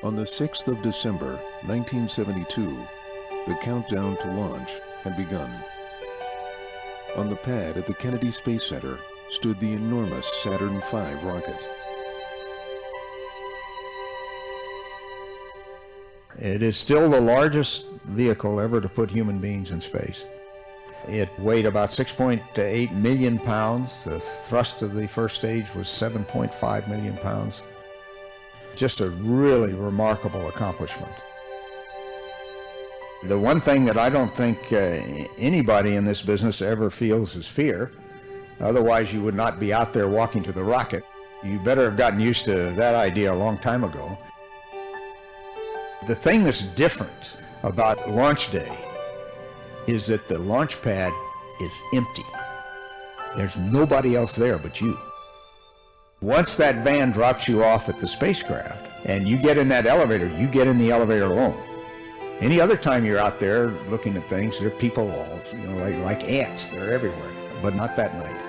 On the 6th of December, 1972, the countdown to launch had begun. On the pad at the Kennedy Space Center stood the enormous Saturn V rocket. It is still the largest vehicle ever to put human beings in space. It weighed about 6.8 million pounds. The thrust of the first stage was 7.5 million pounds. Just a really remarkable accomplishment. The one thing that I don't think anybody in this business ever feels is fear. Otherwise, you would not be out there walking to the rocket. You better have gotten used to that idea a long time ago. The thing that's different about launch day is that the launch pad is empty. There's nobody else there but you. Once that van drops you off at the spacecraft and you get in that elevator, you get in the elevator alone. Any other time you're out there looking at things, there are people all, like ants, they're everywhere, but not that night.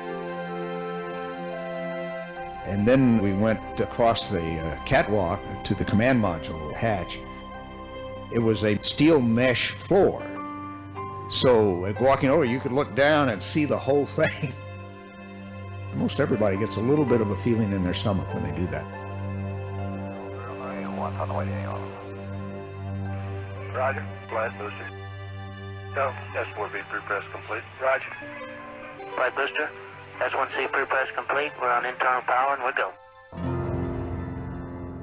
And then we went across the catwalk to the command module hatch. It was a steel mesh floor. So like walking over, you could look down and see the whole thing. Most everybody gets a little bit of a feeling in their stomach when they do that. Roger, flight booster. Go, S4B pre-press complete. Roger. Flight booster, S1C pre-press complete. We're on internal power and we'll go.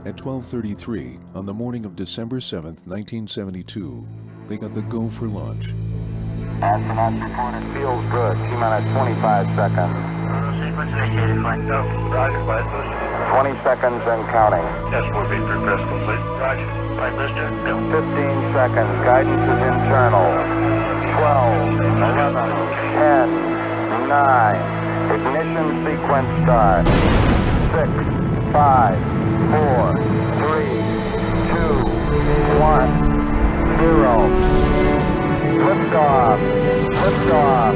At 12:33 on the morning of December 7th, 1972, they got the go for launch. Astronauts reported feels good. T-minus 25 seconds. Sequence initiated, flight go. Roger, flight booster. 20 seconds and counting. S4B pre-press complete. Roger. Flight booster, go. 15 seconds. Guidance is internal. 12, 11, 10, 9. Ignition sequence start. 6, 5, 4, 3, 2, 1, 0. Liftoff. Liftoff.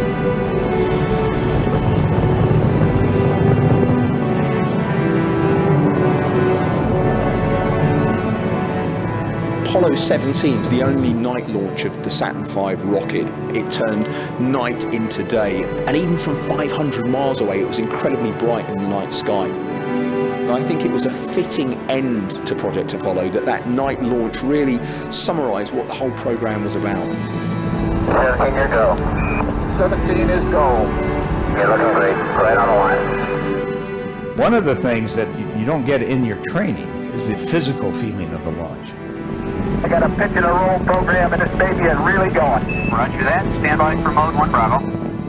Apollo 17 is the only night launch of the Saturn V rocket. It turned night into day, and even from 500 miles away, it was incredibly bright in the night sky. And I think it was a fitting end to Project Apollo that night launch really summarised what the whole program was about. 17, your go. 17 is go. You're looking great. Right on the line. One of the things that you don't get in your training is the physical feeling of the launch. I got a pitch and a roll program and this baby is really going. Roger that. Stand by for mode 1 Bravo.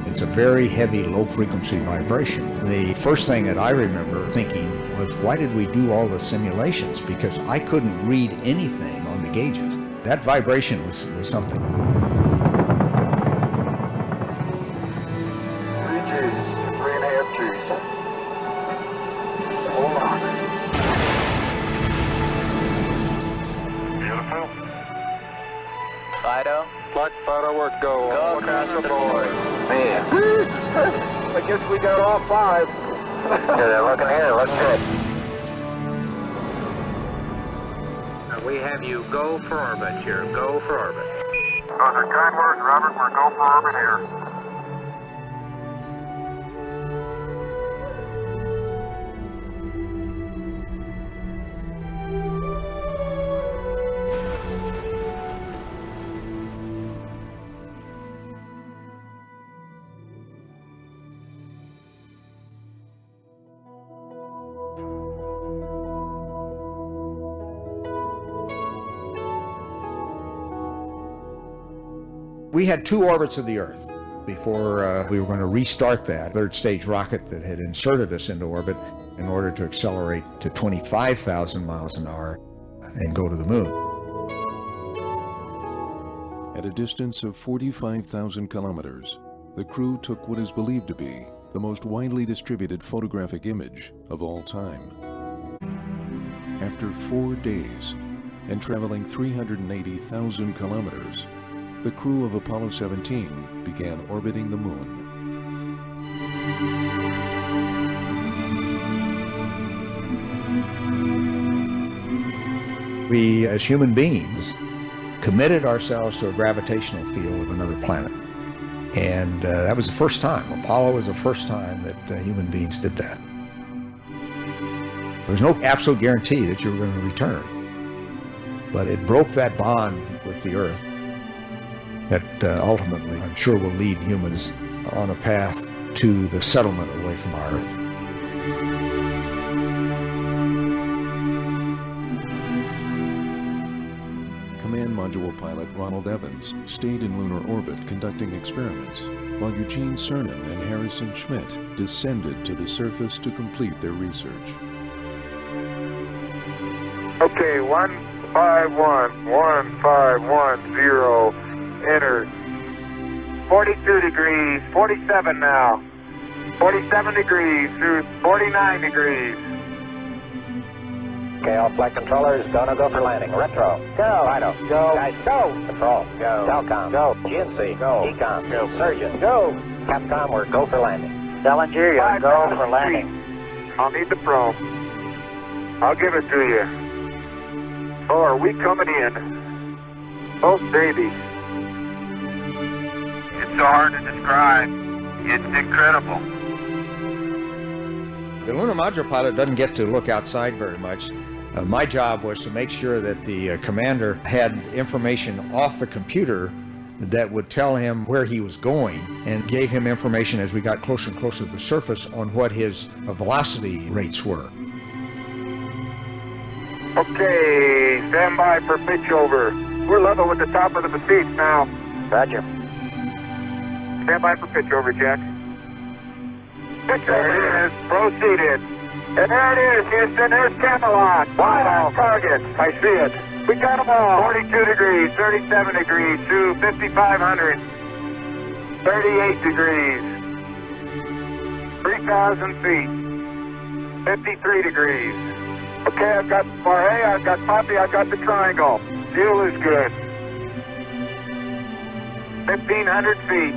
It's a very heavy, low-frequency vibration. The first thing that I remember thinking was, why did we do all the simulations? Because I couldn't read anything on the gauges. That vibration was something. 3 Gs, 3.5 Gs. Hold on. Beautiful. Fido. Flight work, go. Go across the board. Man. I guess we got all 5. They're looking here, look good. We have you go for orbit here. Go for orbit. Those are kind words, Robert. We're go for orbit here. We had 2 orbits of the Earth before we were going to restart that third stage rocket that had inserted us into orbit in order to accelerate to 25,000 miles an hour and go to the moon. At a distance of 45,000 kilometers, the crew took what is believed to be the most widely distributed photographic image of all time. After 4 days and traveling 380,000 kilometers, the crew of Apollo 17 began orbiting the moon. We, as human beings, committed ourselves to a gravitational field of another planet. And that was the first time. Apollo was the first time that human beings did that. There was no absolute guarantee that you were going to return. But it broke that bond with the Earth that ultimately, I'm sure, will lead humans on a path to the settlement away from our Earth. Command Module pilot Ronald Evans stayed in lunar orbit conducting experiments, while Eugene Cernan and Harrison Schmitt descended to the surface to complete their research. Okay, 1510, enter. 42 degrees, 47 now. 47 degrees through 49 degrees. Okay, all flight controllers, go for landing. Retro, go. Fido, go. Guys, go. Control, go. Telcom, go. GNC, go. Ecom, go. Surgeon, go. Capcom, we're go for landing. Challenger, you're go for landing. I'll need the probe. I'll give it to you. Oh, are we coming in? Oh, baby. It's so hard to describe. It's incredible. The lunar module pilot doesn't get to look outside very much. My job was to make sure that the commander had information off the computer that would tell him where he was going and gave him information as we got closer and closer to the surface on what his velocity rates were. Okay, stand by for pitch over. We're level with the top of the beach now. Roger. Stand by for pitch over, Jack. Pitch there it is. Proceeded. And there it is, Houston. There's Camelot. Wide on target. I see it. We got them all. 42 degrees, 37 degrees to 5,500. 38 degrees. 3,000 feet. 53 degrees. Okay, I've got Barre, I've got Poppy, I've got the triangle. Fuel is good. 1,500 feet.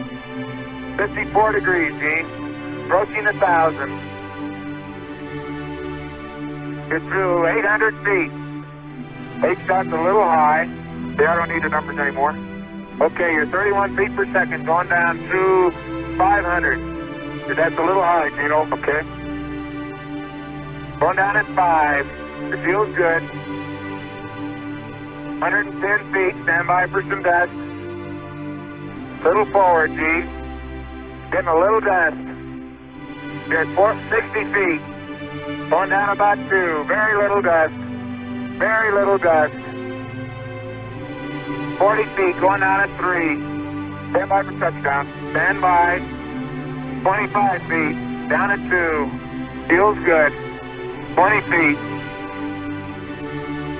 54 degrees, Gene. Approaching 1,000. Get through 800 feet. H-dot's a little high. Yeah, I don't need the numbers anymore. Okay, you're 31 feet per second, going down to 500. That's a little high, Gino. Okay. Going down at 5. The fuel's good. 110 feet. Stand by for some dust. Little forward, G. Getting a little dust. You're at 60 feet. Going down about 2. Very little dust. Very little dust. 40 feet. Going down at 3. Stand by for touchdown. Stand by. 25 feet. Down at 2. Fuel's good. 20 feet.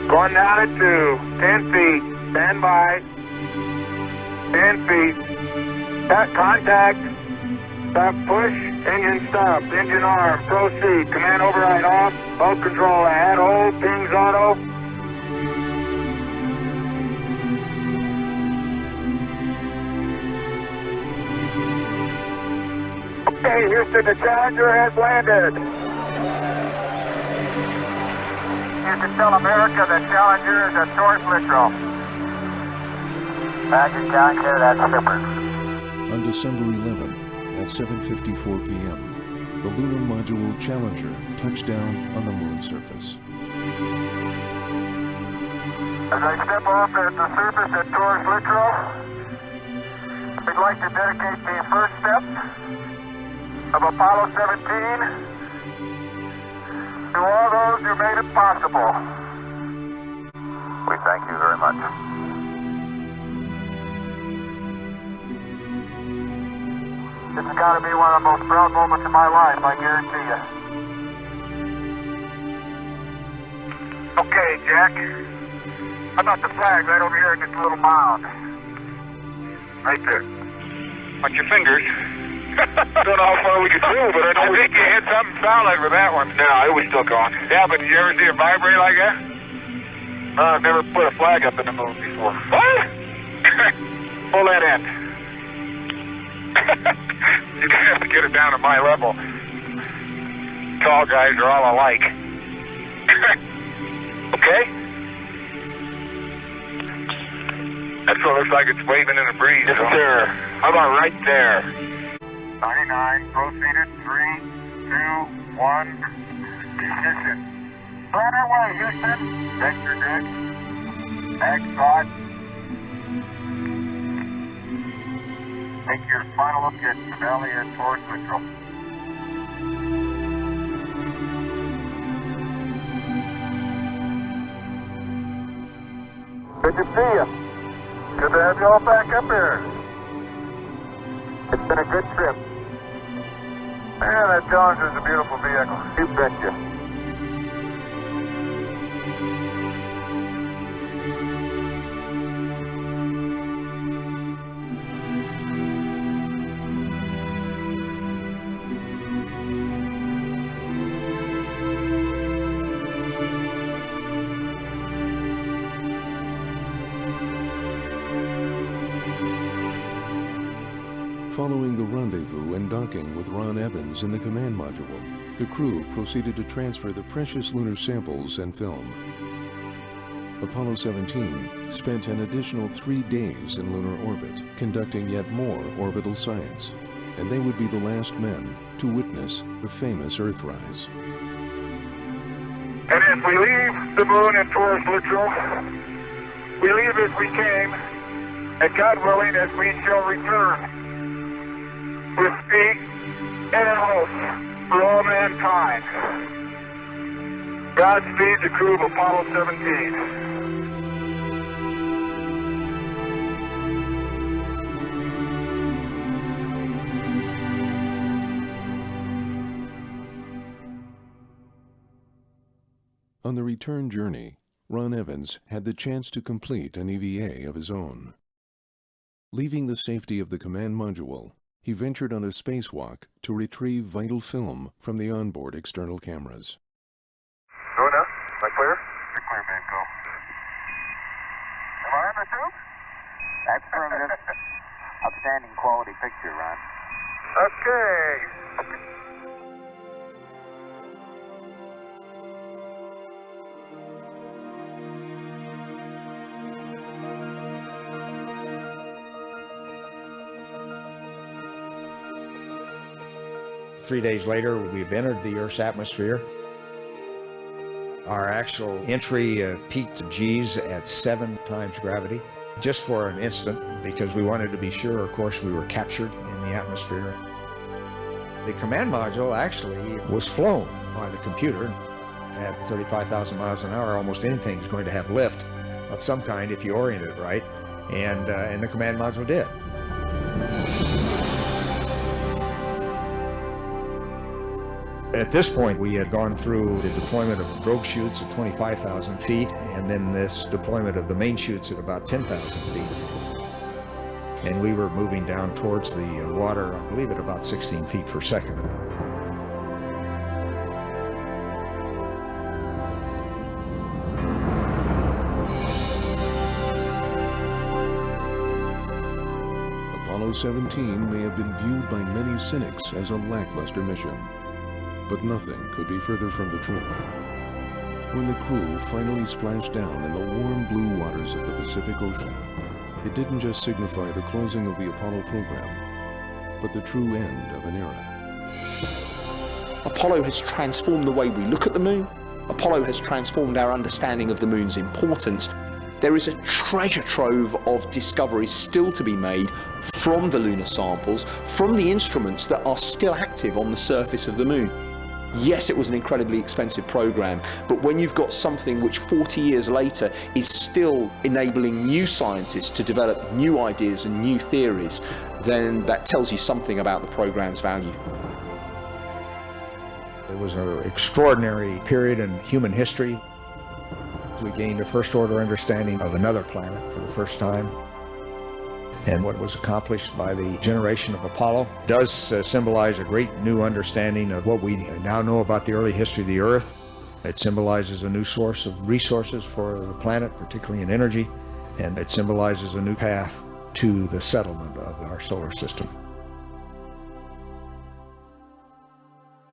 Going down at 2. 10 feet. Stand by. 10 feet. Contact. Stop push. Engine stop. Engine arm. Proceed. Command override off. Hold control ahead. Hold. Pings auto. Okay, Houston, the Challenger has landed. Houston, tell America the Challenger is at Source Littrow. Roger, Challenger, that's super. On December 11th, at 7:54 p.m., the lunar module Challenger touched down on the moon surface. As I step off at the surface at Source Littrow, we'd like to dedicate the first steps of Apollo 17 to all those who made it possible. We thank you very much. This has got to be one of the most proud moments of my life, I guarantee you. Okay, Jack. How about the flag right over here in this little mound? Right there. Watch your fingers. Don't know how far we could throw, but I think you hit something solid with that one. No, it was still going. Yeah, but did you ever see it vibrate like that? No, I've never put a flag up in the moon before. What? Pull that end. You're gonna have to get it down to my level. Tall guys are all alike. Okay? That's what it looks like. It's waving in the breeze. Yes, sir. How about right there? 99, proceeded, 3, 2, 1, ignition. Right away, Houston. Vector deck. Ag spot. Take your final look at the valley and towards neutral. Good to see you. Good to have you all back up here. It's been a good trip. Man, that Challenger's a beautiful vehicle. You betcha. Following the rendezvous and docking with Ron Evans in the command module, the crew proceeded to transfer the precious lunar samples and film. Apollo 17 spent an additional 3 days in lunar orbit, conducting yet more orbital science, and they would be the last men to witness the famous Earthrise. And as we leave the moon and towards neutral, we leave as we came, and God willing, as we shall return, with speed and in hope for all mankind. Godspeed, the crew of Apollo 17. On the return journey, Ron Evans had the chance to complete an EVA of his own. Leaving the safety of the command module, he ventured on a spacewalk to retrieve vital film from the onboard external cameras. Go enough? Am I clear? You're clear, man. Go. Am I on the tube? Affirmative. Outstanding quality picture, Ron. Okay. 3 days later, we've entered the Earth's atmosphere. Our actual entry peaked G's at 7 times gravity, just for an instant, because we wanted to be sure, of course, we were captured in the atmosphere. The command module actually was flown by the computer. At 35,000 miles an hour, almost anything is going to have lift of some kind if you orient it right, and the command module did. At this point, we had gone through the deployment of drogue chutes at 25,000 feet, and then this deployment of the main chutes at about 10,000 feet. And we were moving down towards the water, I believe, at about 16 feet per second. Apollo 17 may have been viewed by many cynics as a lackluster mission. But nothing could be further from the truth. When the crew finally splashed down in the warm blue waters of the Pacific Ocean, it didn't just signify the closing of the Apollo program, but the true end of an era. Apollo has transformed the way we look at the moon. Apollo has transformed our understanding of the moon's importance. There is a treasure trove of discoveries still to be made from the lunar samples, from the instruments that are still active on the surface of the moon. Yes, it was an incredibly expensive program, but when you've got something which 40 years later is still enabling new scientists to develop new ideas and new theories, then that tells you something about the program's value. It was an extraordinary period in human history. We gained a first-order understanding of another planet for the first time. And what was accomplished by the generation of Apollo does symbolize a great new understanding of what we now know about the early history of the Earth. It symbolizes a new source of resources for the planet, particularly in energy, and it symbolizes a new path to the settlement of our solar system.